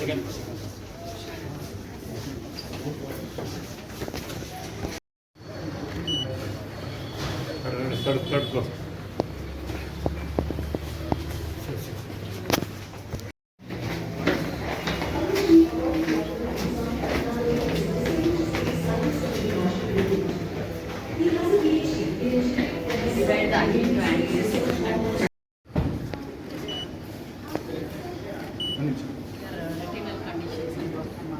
Second. Third floor. Retinal conditions and glaucoma.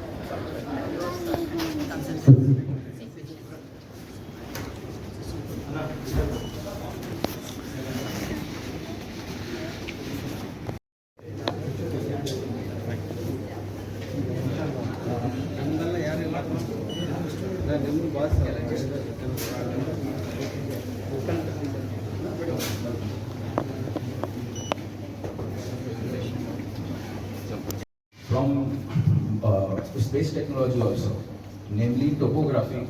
From space technology also, namely topography,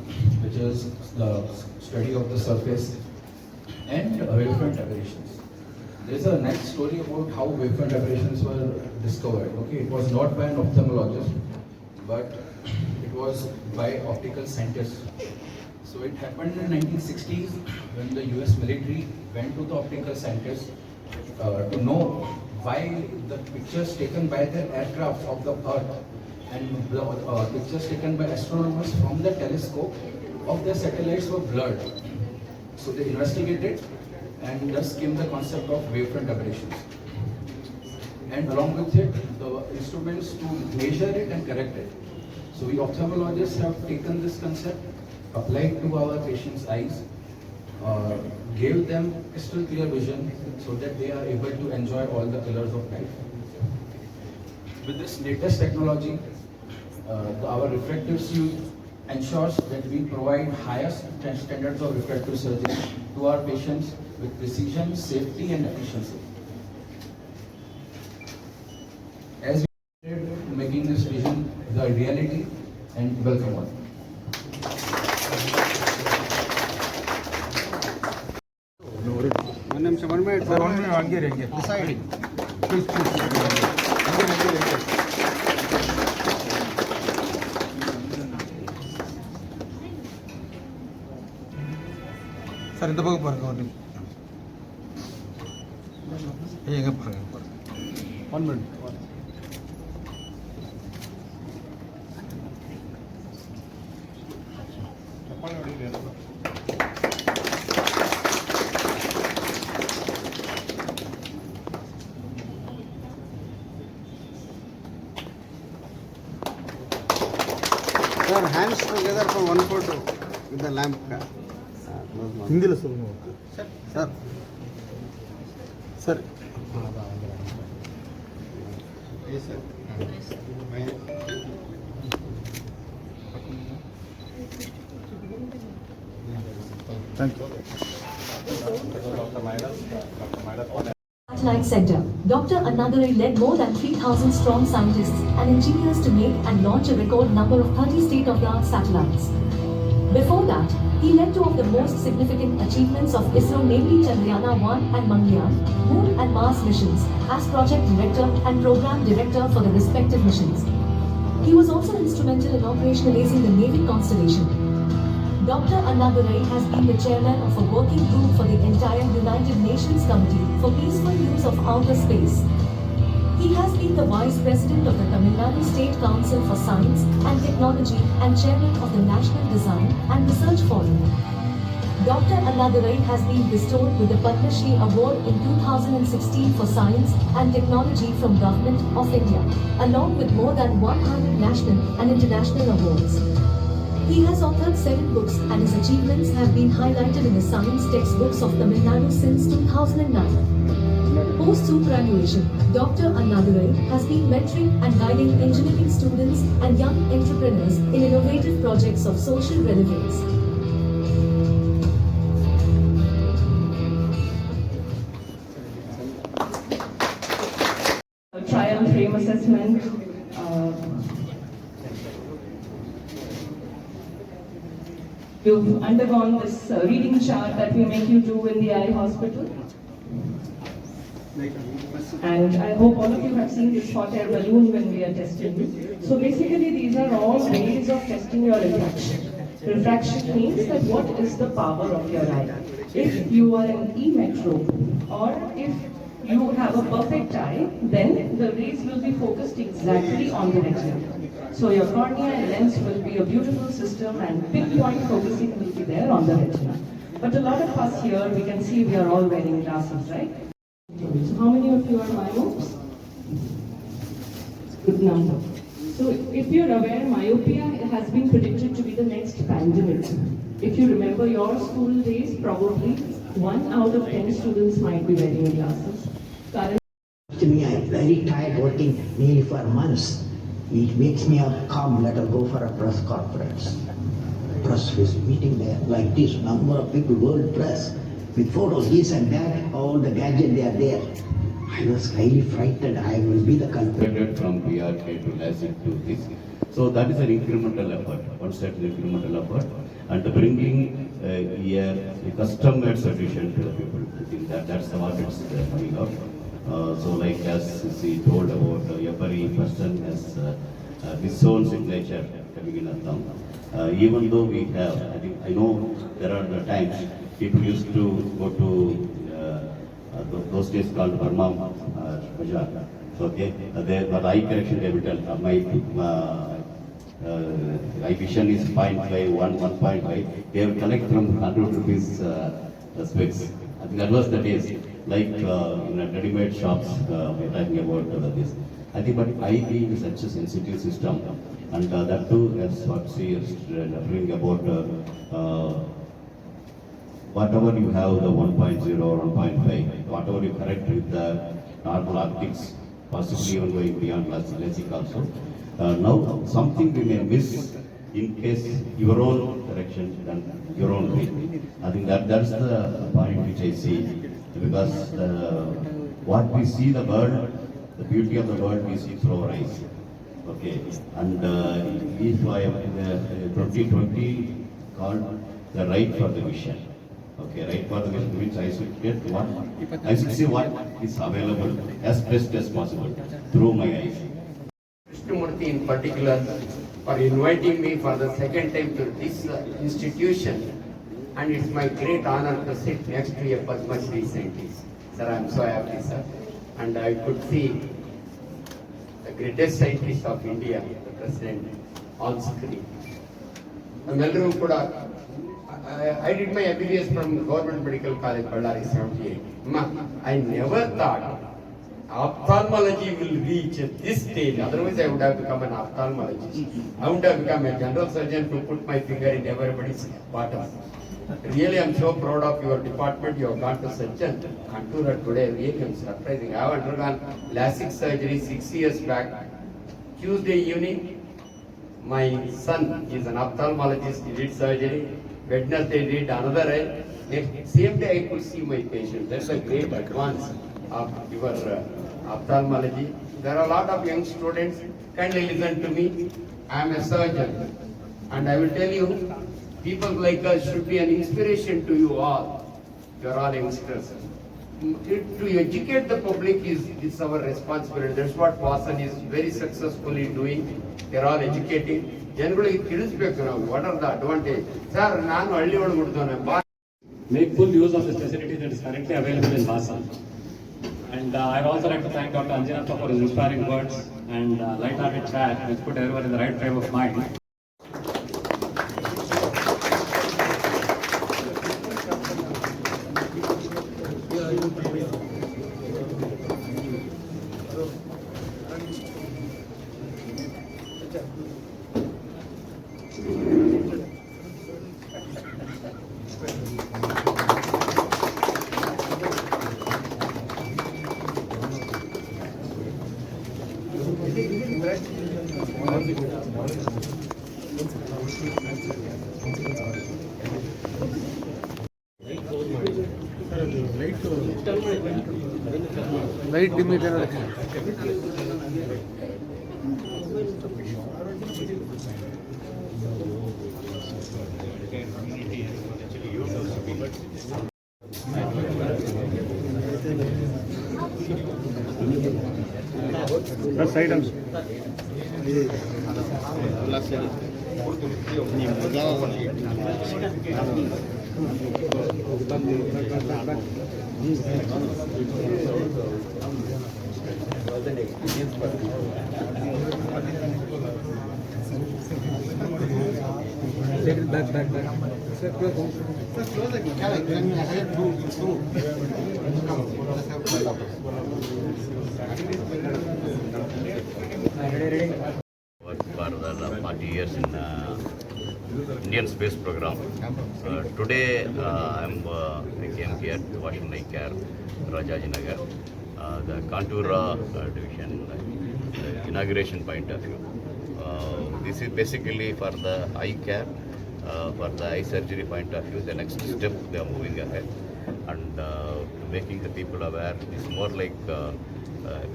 which is the study of the surface, and wavefront aberrations. There is a next story about how wavefront aberrations were discovered. Okay, it was not by an ophthalmologist, but it was by optical scientists. So it happened in 1960s when the US military went to the optical scientists to know why the pictures taken by the aircraft of the Earth and the pictures taken by astronomers from the telescope of the satellites were blurred. So they investigated, and thus came the concept of wavefront aberrations. And along with it, the instruments to measure it and correct it. So we ophthalmologists have taken this concept, applied to our patients' eyes, gave them crystal clear vision so that they are able to enjoy all the colors of life. With this latest technology, our refractive suite ensures that we provide highest standards of refractive surgery to our patients with precision, safety and efficiency. As we are making this vision the reality, and welcome all. Sir, இந்த பக்கம் பாருங்க ஒரு நிமிஷம். எங்க பாருங்க பாருங்க. 1 minute. Sir, hands together for 1 photo with the lamp. Hindi la solunga. Sir. Sir. Yes, sir. Thank you. Satellite Center. Dr. Annadurai led more than 3,000 strong scientists and engineers to make and launch a record number of 30 state-of-the-art satellites. Before that, he led two of the most significant achievements of ISRO, namely Chandrayaan-1 and Mangalyaan, Moon and Mars missions, as project director and program director for the respective missions. He was also instrumental in operationalizing the Navy constellation. Dr. Annadurai has been the chairman of a working group for the entire United Nations Committee for Peaceful Use of Outer Space. He has been the Vice President of the Tamil Nadu State Council for Science and Technology and Chairman of the National Design and Research Forum. Dr. Annadurai has been bestowed with the Padma Shri Award in 2016 for Science and Technology from Government of India, along with more than 100 national and international awards. He has authored 7 books and his achievements have been highlighted in the science textbooks of Tamil Nadu since 2009. Post-superannuation, Dr. Annadurai has been mentoring and guiding engineering students and young entrepreneurs in innovative projects of social relevance. Trial frame assessment. You've undergone this reading chart that we make you do in the eye hospital. And I hope all of you have seen this hot air balloon when we are testing. So basically these are all ways of testing your refraction. Refraction means that what is the power of your eye. If you are an e-metrope or if you have a perfect eye, then the rays will be focused exactly on the retina. So your cornea and lens will be a beautiful system and pinpoint focusing will be there on the retina. But a lot of us here, we can see we are all wearing glasses, right? So how many of you are myopes? Good number. So if you're aware, myopia has been predicted to be the next pandemic. If you remember your school days, probably 1 out of 10 students might be wearing glasses. To me, I'm very tired working nearly for months. It makes me calm. Let us go for a press conference. Press is meeting there like this, number of people, world press, with photos, this and that, all the gadgets they are there. I was highly frightened. I will be the culprit. From PRK to LASIK to this. So that is an incremental effort, one step is incremental effort. And bringing a custom-made solution to the people. I think that's what it's coming up. So like as he told about every person has his own signature coming in a even though we have, I know there are the times people used to go to those days called Burma Bazaar. Okay, but eye correction they will tell my eye vision is 0.5, 1.5. They will collect from 100 rupees specs. I think that was the days. Like in a ready-made shops, we're talking about this. I think, but eye being such a sensitive system, and that too, as what she is referring about, whatever you have the 1.0 or 1.5, whatever you correct with the normal optics, possibly even going beyond LASIK also. Now, something we may miss in case your own direction and your own way. I think that's the point which I see. Because what we see the world, the beauty of the world we see through our eyes. Okay, and if I am 2020 called the right for the vision. Okay, right for the vision means I should get what I should see what is available as best as possible through my eyes. Krishnamurthy in particular for inviting me for the second time to this institution. And it's my great honor to sit next to a Padma Shri scientist. Sir, I am so happy, sir. And I could see the greatest scientist of India, the President, on screen. I did my MBBS from Government Medical College, Ballari, 78. I never thought ophthalmology will reach this stage. Otherwise, I would have become an ophthalmologist. I would have become a general surgeon to put my finger in everybody's bottom. Really, I'm so proud of your department. You have gone to such a contour today. Really, I'm surprising. I have undergone LASIK surgery 6 years back. Tuesday evening, my son is an ophthalmologist. He did surgery. Wednesday did another eye. Same day I could see my patient. That's a great advance of your ophthalmology. There are a lot of young students. Kindly listen to me. I am a surgeon, and I will tell you. People like us should be an inspiration to you all. You are all youngsters. To educate the public is our responsibility. That's what Vasan is very successfully doing. They are all educating. Generally, what are the advantages? Sir, make full use of the facility that is currently available in Vasan. And I'd also like to thank Dr. Anjanappa for his inspiring words and light-hearted chat which put everyone in the right frame of mind. Light dim ಇದೆ ನೋಡಿ. Side ಎಲ್ಲ ಸರಿ ನೀವು Worked for the 40 years in Indian space program. Today I came here to Washington Eye Care, Rajajinagar, the Contoura division inauguration point of view. This is basically for the eye care, for the eye surgery point of view. The next step they are moving ahead and making the people aware. It's more like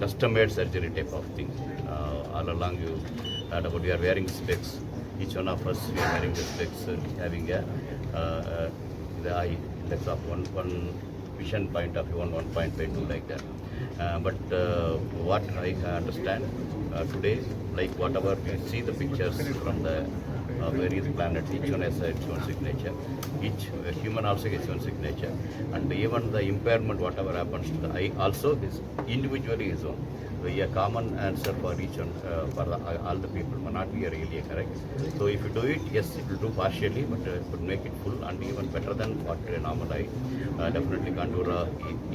custom-made surgery type of thing. All along you heard about we are wearing specs. Each one of us we are wearing the specs, having the eye index of one vision point of view, 1.52 like that. But what I understand today, like whatever we see the pictures from the various planets, each one has its own signature. Each human also gets its own signature, and even the impairment, whatever happens to the eye, also is individually his own. A common answer for each one, for all the people may not be really correct. So if you do it, yes, it will do partially, but it could make it full and even better than what a normal eye. Definitely Contoura,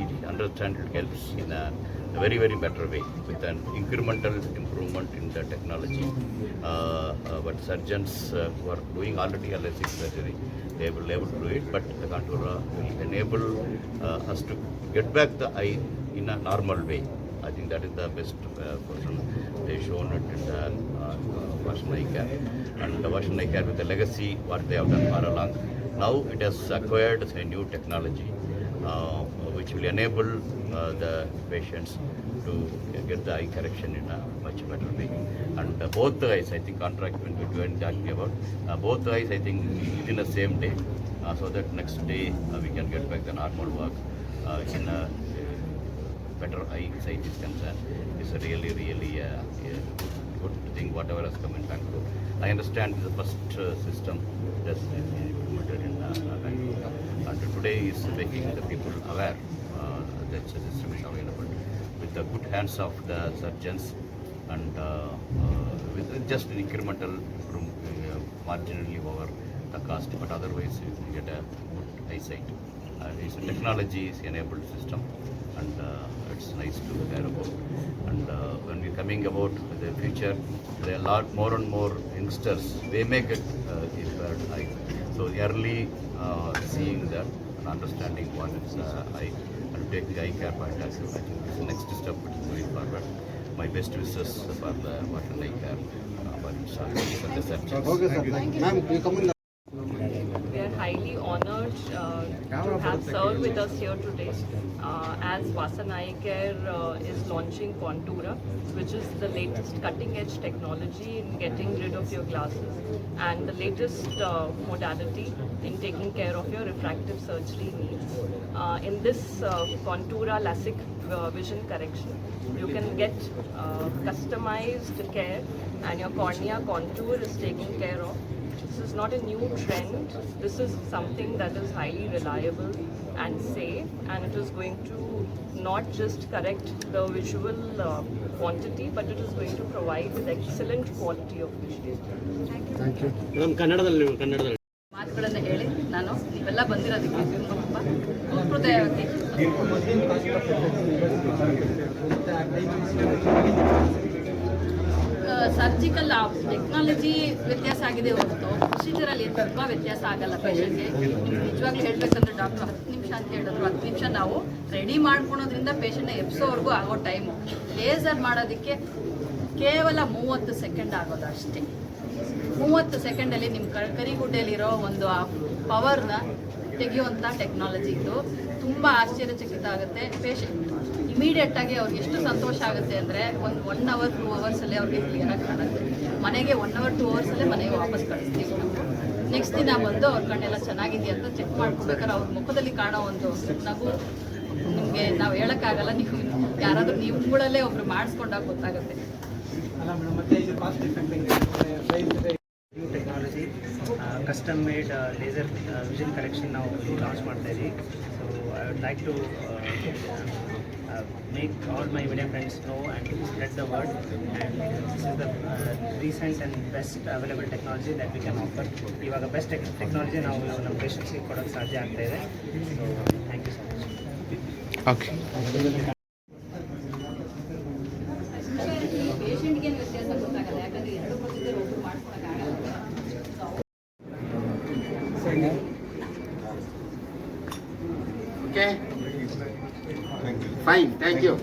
it understand it helps in a very, very better way with an incremental improvement in the technology. But surgeons who are doing already LASIK surgery, they will able to do it, but the Contoura will enable us to get back the eye in a normal way. I think that is the best portion they shown it in the Washington Eye Care. And the Washington Eye Care with the legacy what they have done all along. Now it has acquired a new technology which will enable the patients to get the eye correction in a much better way. And both the eyes, I think contract will be doing talking about both the eyes, I think within the same day, so that next day we can get back the normal work in a better eyesight is concerned. It's a really good thing whatever has come in Bangalore. I understand the first system that's implemented in Bangalore, and today is making the people aware that the system is available with the good hands of the surgeons and with just an incremental marginally over the cost, but otherwise you get a good eyesight. It's a technology-enabled system, and it's nice to hear about. And when we're coming about the future, there are a lot more and more youngsters. They make it impaired eye. So early seeing that and understanding what is eye and taking eye care point of view, I think is the next step which is moving forward. My best wishes for the Washington Eye Care for the surgeons. Okay, sir. Ma'am, you come in. We are highly honored to have served with us here today as Vasan Eye Care is launching Contoura, which is the latest cutting-edge technology in getting rid of your glasses and the latest modality in taking care of your refractive surgery needs. In this Contoura LASIK vision correction, you can get customized care and your cornea contour is taken care of. This is not a new trend. This is something that is highly reliable and safe, and it is going to not just correct the visual quantity, but it is going to provide with excellent quality of vision. Thank you. Madam, ಕನ್ನಡದಲ್ಲಿ ಮಾತುಗಳನ್ನು ಹೇಳಿ ನಾನು ನೀವೆಲ್ಲ ಬಂದಿರೋದಕ್ಕೆ ತುಂಬ ಹೃದಯವಾಗಿ surgical technology ವ್ಯತ್ಯಾಸ ಆಗಿದೆ ಹೊರತು ಪ್ರೊಸೀಜರಲ್ಲಿ ತುಂಬ ವ್ಯತ್ಯಾಸ ಆಗಲ್ಲ ಪೇಷಂಟ್ಗೆ. ನಿಜವಾಗ್ಲೂ ಹೇಳಬೇಕಂದ್ರೆ ಡಾಕ್ಟ್ರು 10 ನಿಮಿಷ ಅಂತ ಹೇಳಿದ್ರು, 10 ನಿಮಿಷ ನಾವು ರೆಡಿ ಮಾಡ್ಕೊಳೋದ್ರಿಂದ ಪೇಷಂಟ್ನ ಎಬ್ಸೋವರೆಗೂ ಆಗೋ ಟೈಮು. ಲೇಸರ್ ಮಾಡೋದಕ್ಕೆ ಕೇವಲ 30 ಸೆಕೆಂಡ್ ಆಗೋದು ಅಷ್ಟೇ. 30 ಸೆಕೆಂಡಲ್ಲಿ ನಿಮ್ಮ ಕರಿಗುಡ್ಡೆಯಲ್ಲಿರೋ ಒಂದು ಪವರ್ನ ತೆಗೆಯುವಂಥ ಟೆಕ್ನಾಲಜಿ ಇದು. ತುಂಬ ಆಶ್ಚರ್ಯಚಕಿತ ಆಗುತ್ತೆ. ಪೇಷಂಟ್ ಇಮಿಡಿಯೇಟಾಗಿ ಅವ್ರಿಗೆ ಎಷ್ಟು ಸಂತೋಷ ಆಗುತ್ತೆ ಅಂದರೆ 1 ಅವರ್ 2 ಅವರ್ಸಲ್ಲೇ ಅವ್ರಿಗೆ ಕ್ಲಿಯರಾಗಿ ಕಾಣುತ್ತೆ. ಮನೆಗೆ 1 ಅವರ್ 2 ಅವರ್ಸಲ್ಲೇ ಮನೆಗೆ ವಾಪಸ್ ಕಳಿಸ್ತೀವಿ ನಾವು. ನೆಕ್ಸ್ಟ್ ದಿನ ಬಂದು ಅವ್ರ ಕಣ್ಣೆಲ್ಲ ಚೆನ್ನಾಗಿದೆಯಾ ಅಂತ ಚೆಕ್ ಮಾಡ್ಕೋಬೇಕಾದ್ರೆ ಅವ್ರ ಮುಖದಲ್ಲಿ ಕಾಣೋ ಒಂದು ನಗು ನಿಮಗೆ ನಾವು ಹೇಳೋಕ್ಕಾಗಲ್ಲ, ನೀವು ಯಾರಾದರೂ ನಿಮ್ಗಳಲ್ಲೇ ಒಬ್ರು ಮಾಡಿಸ್ಕೊಂಡಾಗ ಗೊತ್ತಾಗುತ್ತೆ. New technology custom made laser vision correction ನಾವು ಲಾಂಚ್ ಮಾಡ್ತಾ ಇದ್ದೀವಿ. So I would like to make all my media friends know and spread the word, and this is the recent and best available technology that we can offer. ಇವಾಗ best technology ನಾವು ನಮ್ಮ ಪೇಷಂಟ್ಸ್ಗೆ ಕೊಡೋಕ್ಕೆ ಸಾಧ್ಯ ಆಗ್ತಾ ಇದೆ. So thank you so much. Okay. ಪೇಷಂಟ್ಗೆ ವ್ಯತ್ಯಾಸ ಗೊತ್ತಾಗಲ್ಲ, ಯಾಕಂದರೆ ಎರಡು ಪ್ರೊಸೀಜರ್ ಒಬ್ಬರು ಮಾಡ್ಕೊಳಕ್ಕಾಗಲ್ಲ. Okay? Fine, thank you.